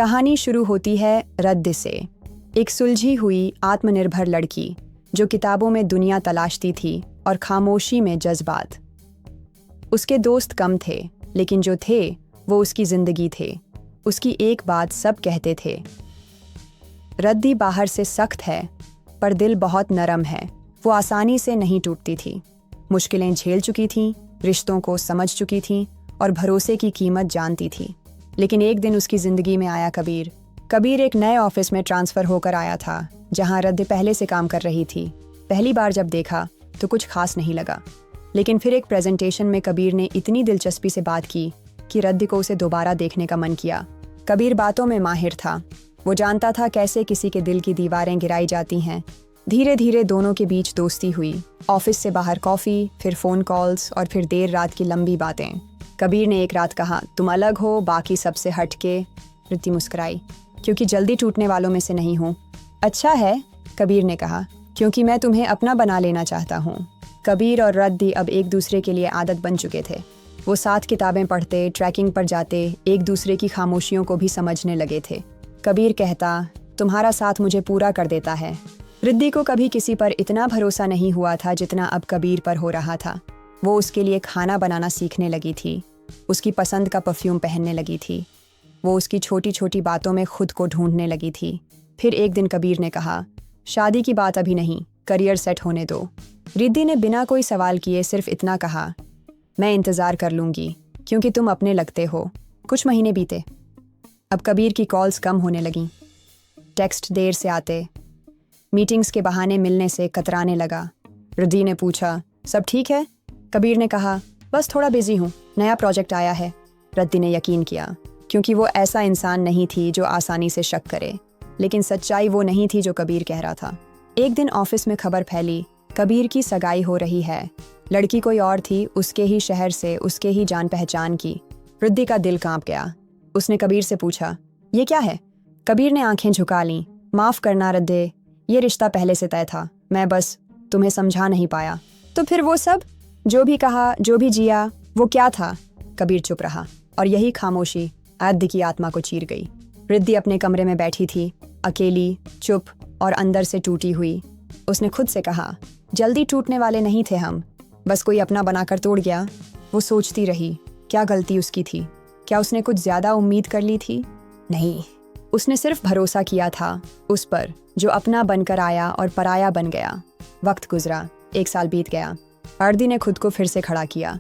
कहानी शुरू होती है रद्द से। एक सुलझी हुई आत्मनिर्भर लड़की जो किताबों में दुनिया तलाशती थी और खामोशी में जज्बात। उसके दोस्त कम थे, लेकिन जो थे वो उसकी जिंदगी थे। उसकी एक बात सब कहते थे, रद्दी बाहर से सख्त है पर दिल बहुत नरम है। वो आसानी से नहीं टूटती थी। मुश्किलें झेल चुकी थी, रिश्तों को समझ चुकी थी और भरोसे की कीमत जानती थी। लेकिन एक दिन उसकी जिंदगी में आया कबीर। कबीर एक नए ऑफिस में ट्रांसफ़र होकर आया था, जहां रद्दी पहले से काम कर रही थी। पहली बार जब देखा तो कुछ खास नहीं लगा, लेकिन फिर एक प्रेजेंटेशन में कबीर ने इतनी दिलचस्पी से बात की कि रद्दी को उसे दोबारा देखने का मन किया। कबीर बातों में माहिर था। वो जानता था कैसे किसी के दिल की दीवारें गिराई जाती हैं। धीरे धीरे दोनों के बीच दोस्ती हुई। ऑफिस से बाहर कॉफ़ी, फिर फ़ोन कॉल्स और फिर देर रात की लंबी बातें। कबीर ने एक रात कहा, तुम अलग हो, बाकी सबसे हट के। रद्दी मुस्कुराई, क्योंकि जल्दी टूटने वालों में से नहीं हूँ। अच्छा है, कबीर ने कहा, क्योंकि मैं तुम्हें अपना बना लेना चाहता हूँ। कबीर और रद्दी अब एक दूसरे के लिए आदत बन चुके थे। वो साथ किताबें पढ़ते, ट्रैकिंग पर जाते, एक दूसरे की खामोशियों को भी समझने लगे थे। कबीर कहता, तुम्हारा साथ मुझे पूरा कर देता है। रद्दी को कभी किसी पर इतना भरोसा नहीं हुआ था जितना अब कबीर पर हो रहा था। वो उसके लिए खाना बनाना सीखने लगी थी, उसकी पसंद का परफ्यूम पहनने लगी थी। वो उसकी छोटी छोटी बातों में खुद को ढूंढने लगी थी। फिर एक दिन कबीर ने कहा, शादी की बात अभी नहीं, करियर सेट होने दो। रद्दी ने बिना कोई सवाल किए सिर्फ इतना कहा, मैं इंतज़ार कर लूँगी, क्योंकि तुम अपने लगते हो। कुछ महीने बीते। अब कबीर की कॉल्स कम होने लगीं। टेक्स्ट देर से आते, मीटिंग्स के बहाने मिलने से कतराने लगा। रद्दी ने पूछा, सब ठीक है? कबीर ने कहा, बस थोड़ा बिजी हूँ, नया प्रोजेक्ट आया है। रद्दी ने यकीन किया, क्योंकि वो ऐसा इंसान नहीं थी जो आसानी से शक करे। लेकिन सच्चाई वो नहीं थी जो कबीर कह रहा था। एक दिन ऑफिस में खबर फैली, कबीर की सगाई हो रही है। लड़की कोई और थी, उसके ही शहर से, उसके ही जान पहचान की। रद्दी का दिल कांप गया। उसने कबीर से पूछा, ये क्या है? कबीर ने आंखें झुका लीं। माफ़ करना रद्दी, ये रिश्ता पहले से तय था, मैं बस तुम्हें समझा नहीं पाया। तो फिर वो सब जो भी कहा, जो भी जिया, वो क्या था? कबीर चुप रहा, और यही खामोशी रद्दी की आत्मा को चीर गई। रद्दी अपने कमरे में बैठी थी, अकेली, चुप और अंदर से टूटी हुई। उसने खुद से कहा, जल्दी टूटने वाले नहीं थे हम, बस कोई अपना बनाकर तोड़ गया। वो सोचती रही, क्या गलती उसकी थी? क्या उसने कुछ ज़्यादा उम्मीद कर ली थी? नहीं, उसने सिर्फ भरोसा किया था उस पर जो अपना बनकर आया और पराया बन गया। वक्त गुजरा, 1 साल बीत गया। रद्दी ने खुद को फिर से खड़ा किया।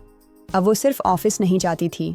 अब वो सिर्फ ऑफिस नहीं जाती थी,